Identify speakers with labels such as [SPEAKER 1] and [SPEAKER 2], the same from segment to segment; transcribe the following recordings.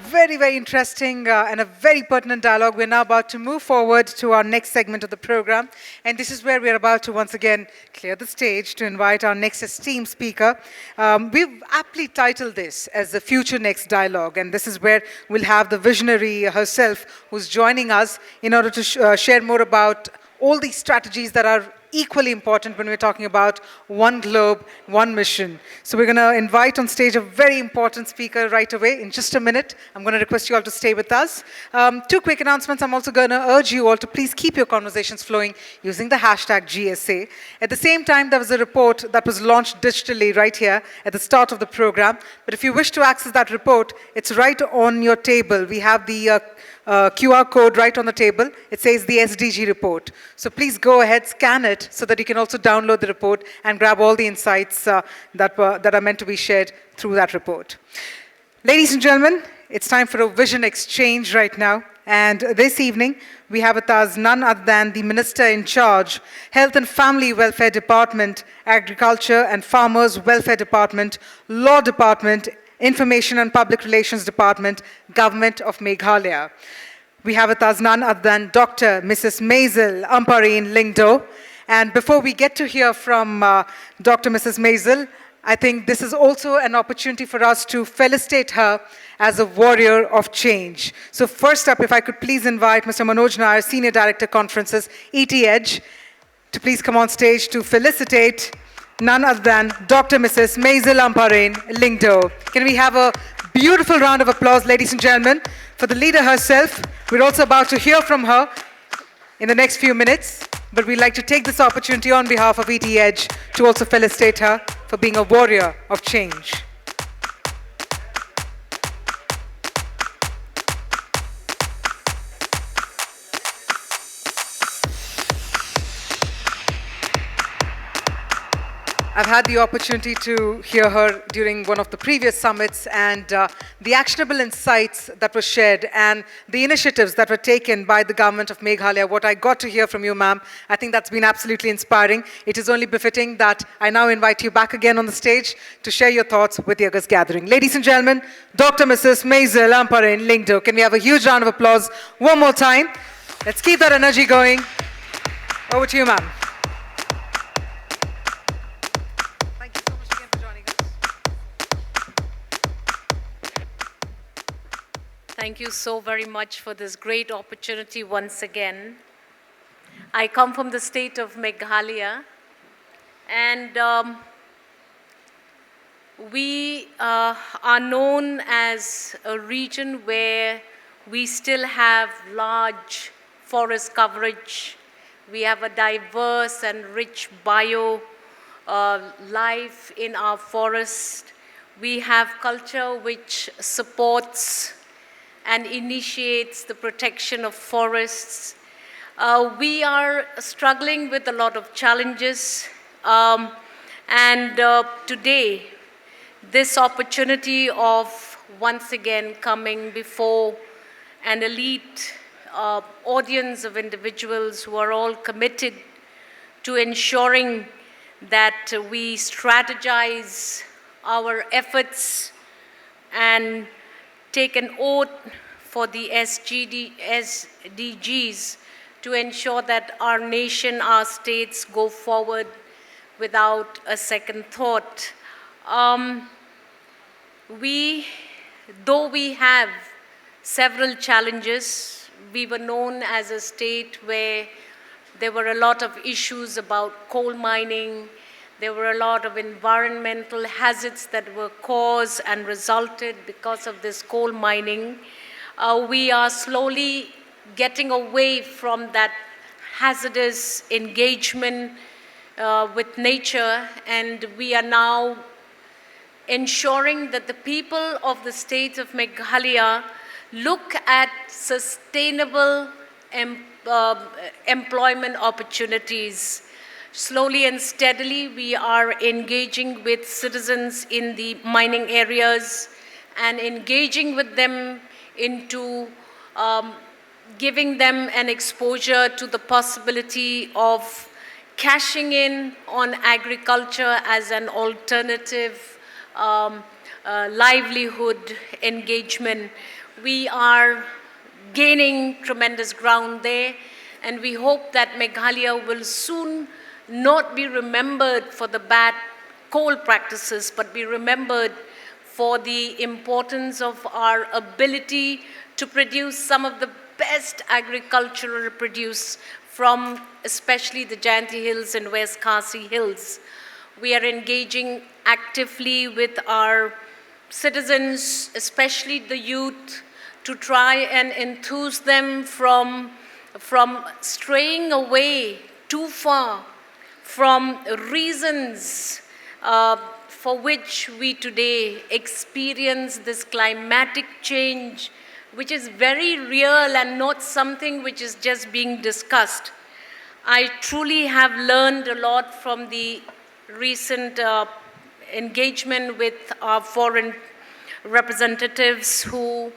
[SPEAKER 1] very, very interesting and a very pertinent dialogue. We're now about to move forward to our next segment of the program. And this is where we're about to once again clear the stage to invite our next esteemed speaker. We've aptly titled this as the Future Next Dialogue. And this is where we'll have the visionary herself who's joining us in order to share more about all these strategies that are equally important when we're talking about one globe, one mission. So we're going to invite on stage a very important speaker right away. In just a minute, I'm going to request you all to stay with us. Two quick announcements. I'm also going to urge you all to please keep your conversations flowing using the hashtag GSA. At the same time, there was a report that was launched digitally right here at the start of the program. But if you wish to access that report, it's right on your table. We have the QR code right on the table. It says the SDG report. So please go ahead, scan it so that you can also download the report and grab all the insights that are meant to be shared through that report. Ladies and gentlemen, it's time for a vision exchange right now. And this evening, we have with us none other than the Minister in charge, Health and Family Welfare Department, Agriculture and Farmers Welfare Department, Law Department, Information and Public Relations Department, Government of Meghalaya. We have with us none other than Dr. Mrs. Mazel Ampareen Lyngdoh. And before we get to hear from Dr. Mrs. Mazel, I think this is also an opportunity for us to felicitate her as a warrior of change. So first up, if I could please invite Mr. Manoj Nair, Senior Director Conferences, ET Edge, to please come on stage to felicitate none other than Dr. Mrs. Mazel Ampareen Lyngdoh. Can we have a beautiful round of applause, ladies and gentlemen, for the leader herself. We're also about to hear from her in the next few minutes, but we'd like to take this opportunity on behalf of ET Edge to also felicitate her for being a warrior of change. I've had the opportunity to hear her during one of the previous summits, and the actionable insights that were shared and the initiatives that were taken by the government of Meghalaya, what I got to hear from you, ma'am, I think that's been absolutely inspiring. It is only befitting that I now invite you back again on the stage to share your thoughts with the August gathering. Ladies and gentlemen, Dr. Mrs. Mazel Ampareen Lyngdoh. Can we have a huge round of applause one more time? Let's keep that energy going. Over to you, ma'am.
[SPEAKER 2] Thank you so very much for this great opportunity once again. I come from the state of Meghalaya, and we are known as a region where we still have large forest coverage. We have a diverse and rich bio life in our forest. We have culture which supports and initiates the protection of forests. We are struggling with a lot of challenges, and today, this opportunity of once again coming before an elite audience of individuals who are all committed to ensuring that we strategize our efforts and take an oath for the SDGs to ensure that our nation, our states go forward without a second thought. Though we have several challenges, we were known as a state where there were a lot of issues about coal mining. There were a lot of environmental hazards that were caused and resulted because of this coal mining. We are slowly getting away from that hazardous engagement with nature, and we are now ensuring that the people of the state of Meghalaya look at sustainable employment opportunities. Slowly and steadily, we are engaging with citizens in the mining areas and engaging with them into giving them an exposure to the possibility of cashing in on agriculture as an alternative livelihood engagement. We are gaining tremendous ground there, and we hope that Meghalaya will soon not be remembered for the bad coal practices, but be remembered for the importance of our ability to produce some of the best agricultural produce from especially the Jayanti Hills and West Khasi Hills. We are engaging actively with our citizens, especially the youth, to try and enthuse them from straying away too far from reasons for which we today experience this climatic change, which is very real and not something which is just being discussed. I truly have learned a lot from the recent engagement with our foreign representatives who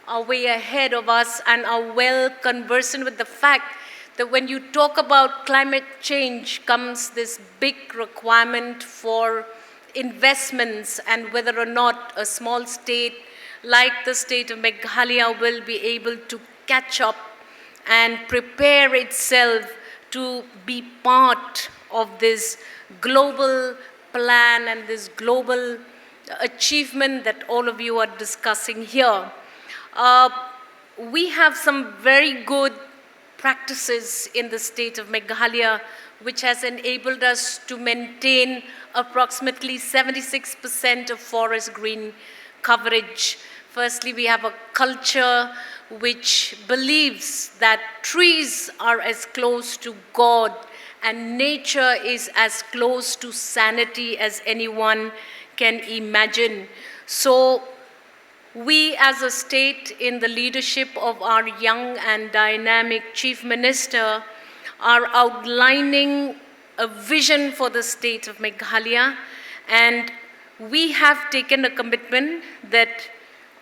[SPEAKER 2] are way ahead of us and are well conversant with the fact that when you talk about climate change comes this big requirement for investments, and whether or not a small state like the state of Meghalaya will be able to catch up and prepare itself to be part of this global plan and this global achievement that all of you are discussing here. We have some very good practices in the state of Meghalaya, which has enabled us to maintain approximately 76% of forest green coverage. Firstly, we have a culture which believes that trees are as close to God and nature is as close to sanity as anyone can imagine. So we as a state, in the leadership of our young and dynamic Chief Minister, are outlining a vision for the state of Meghalaya, and we have taken a commitment that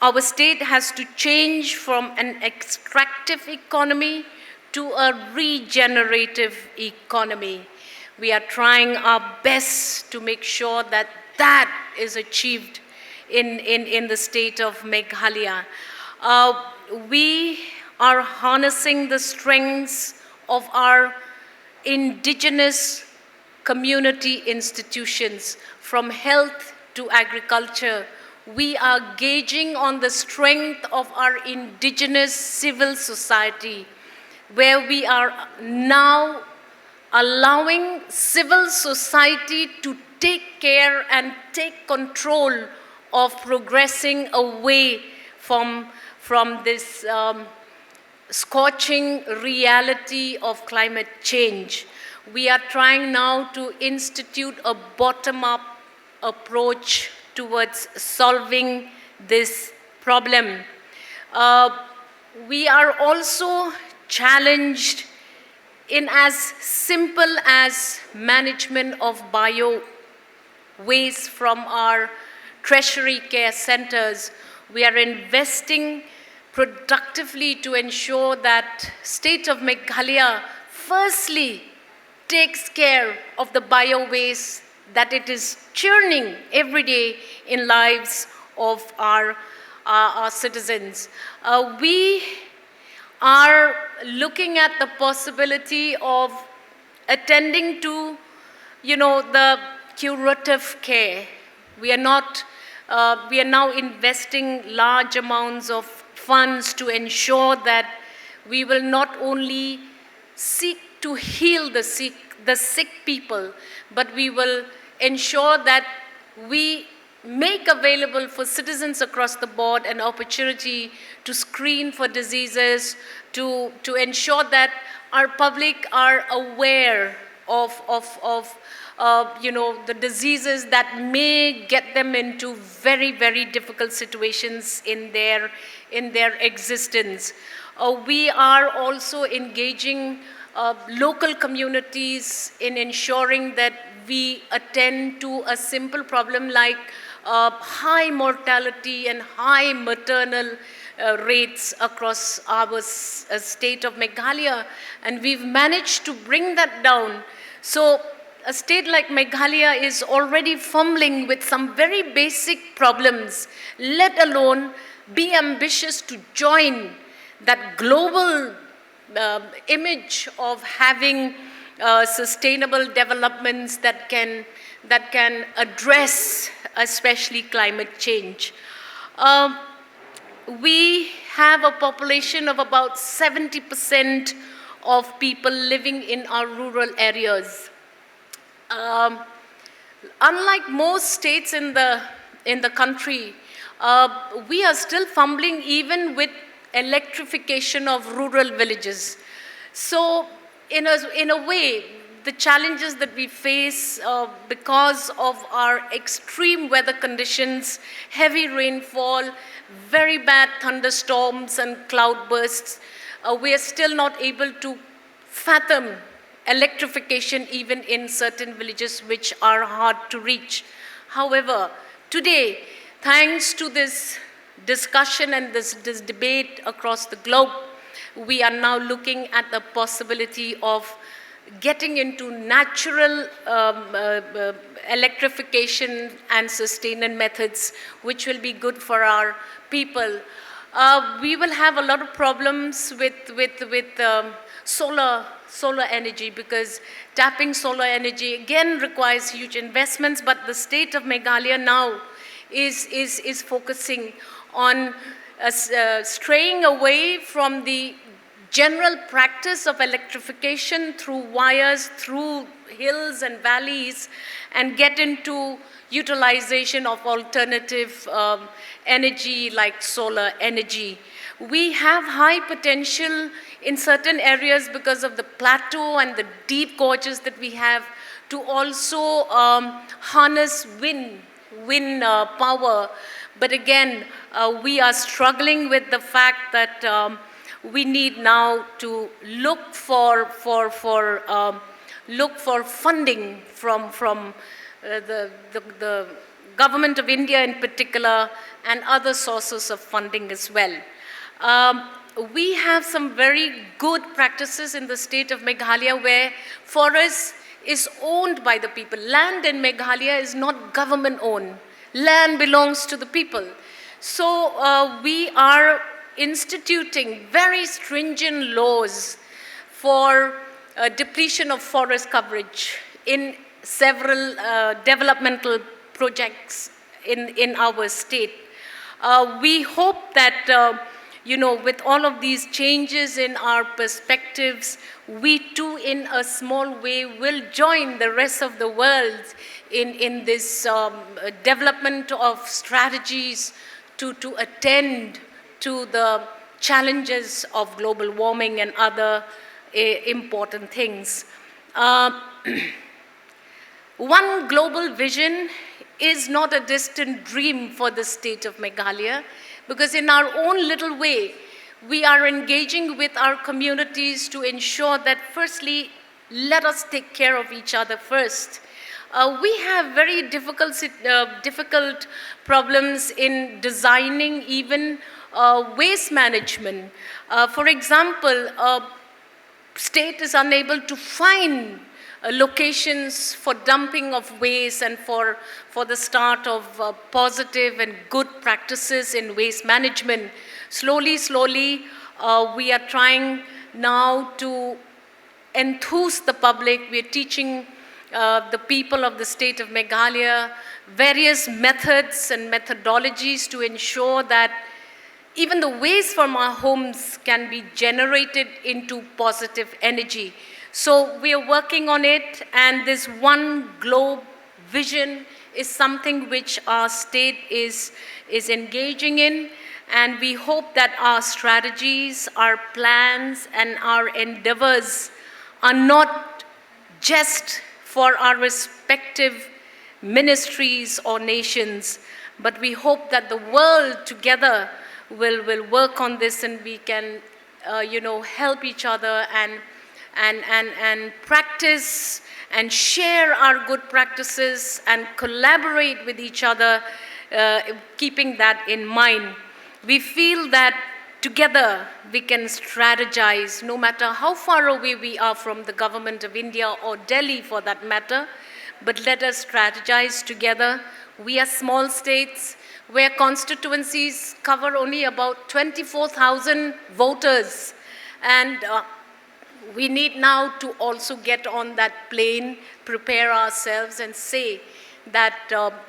[SPEAKER 2] our state has to change from an extractive economy to a regenerative economy. We are trying our best to make sure that that is achieved in the state of Meghalaya. We are harnessing the strengths of our indigenous community institutions, from health to agriculture. We are gauging on the strength of our indigenous civil society, where we are now allowing civil society to take care and take control of progressing away from this scorching reality of climate change. We are trying now to institute a bottom-up approach towards solving this problem. We are also challenged in as simple as management of bio waste from our tertiary care centers. We are investing productively to ensure that state of Meghalaya firstly takes care of the bio waste that it is churning every day in lives of our citizens. We are looking at the possibility of attending to, the curative care. We are now investing large amounts of funds to ensure that we will not only seek to heal the sick people, but we will ensure that we make available for citizens across the board an opportunity to screen for diseases, to ensure that our public are aware of the diseases that may get them into very, very difficult situations in their existence. We are also engaging local communities in ensuring that we attend to a simple problem like high mortality and high maternal rates across our state of Meghalaya, and we've managed to bring that down. So a state like Meghalaya is already fumbling with some very basic problems, let alone be ambitious to join that global image of having sustainable developments that can address especially climate change. We have a population of about 70% of people living in our rural areas. Unlike most states in the country, we are still fumbling even with electrification of rural villages. So in a way, the challenges that we face because of our extreme weather conditions, heavy rainfall, very bad thunderstorms and cloudbursts, we are still not able to fathom electrification even in certain villages which are hard to reach. However, today, thanks to this discussion and this debate across the globe, we are now looking at the possibility of getting into natural electrification and sustained methods, which will be good for our people. We will have a lot of problems with solar energy, because tapping solar energy again requires huge investments, but the state of Meghalaya now is focusing on straying away from the general practice of electrification through wires, through hills and valleys, and get into utilization of alternative energy like solar energy. We have high potential in certain areas because of the plateau and the deep gorges that we have to also harness wind power. But again, we are struggling with the fact that we need now to look for funding from the government of India in particular, and other sources of funding as well. We have some very good practices in the state of Meghalaya where forest is owned by the people. Land in Meghalaya is not government owned. Land belongs to the people. So we are instituting very stringent laws for depletion of forest coverage in several developmental projects in our state. We hope that with all of these changes in our perspectives, we too in a small way will join the rest of the world in this development of strategies to attend to the challenges of global warming and other important things. One global vision is not a distant dream for the state of Meghalaya, because in our own little way, we are engaging with our communities to ensure that firstly, let us take care of each other first. We have very difficult problems in designing even waste management. For example, state is unable to find locations for dumping of waste and for the start of positive and good practices in waste management. Slowly, we are trying now to enthuse the public. We are teaching the people of the state of Meghalaya various methods and methodologies to ensure that even the waste from our homes can be generated into positive energy. So we are working on it, and this one globe vision is something which our state is engaging in, and we hope that our strategies, our plans, and our endeavors are not just for our respective ministries or nations, but we hope that the world together will work on this, and we can help each other and practice and share our good practices and collaborate with each other, keeping that in mind. We feel that Together, we can strategize, no matter how far away we are from the government of India or Delhi for that matter, but let us strategize together. We are small states where constituencies cover only about 24,000 voters, and we need now to also get on that plane, prepare ourselves and say that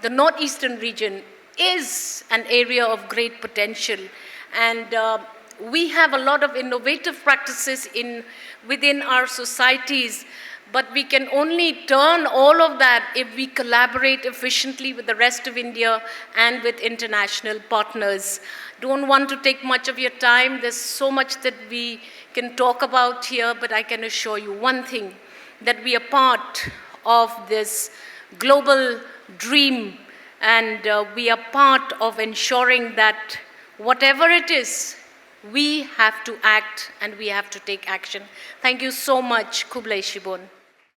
[SPEAKER 2] the northeastern region is an area of great potential, and we have a lot of innovative practices within our societies, but we can only turn all of that if we collaborate efficiently with the rest of India and with international partners. Don't want to take much of your time. There's so much that we can talk about here, but I can assure you one thing, that we are part of this global dream, and we are part of ensuring that whatever it is, we have to act and we have to take action. Thank you so much, Kublai Shibon.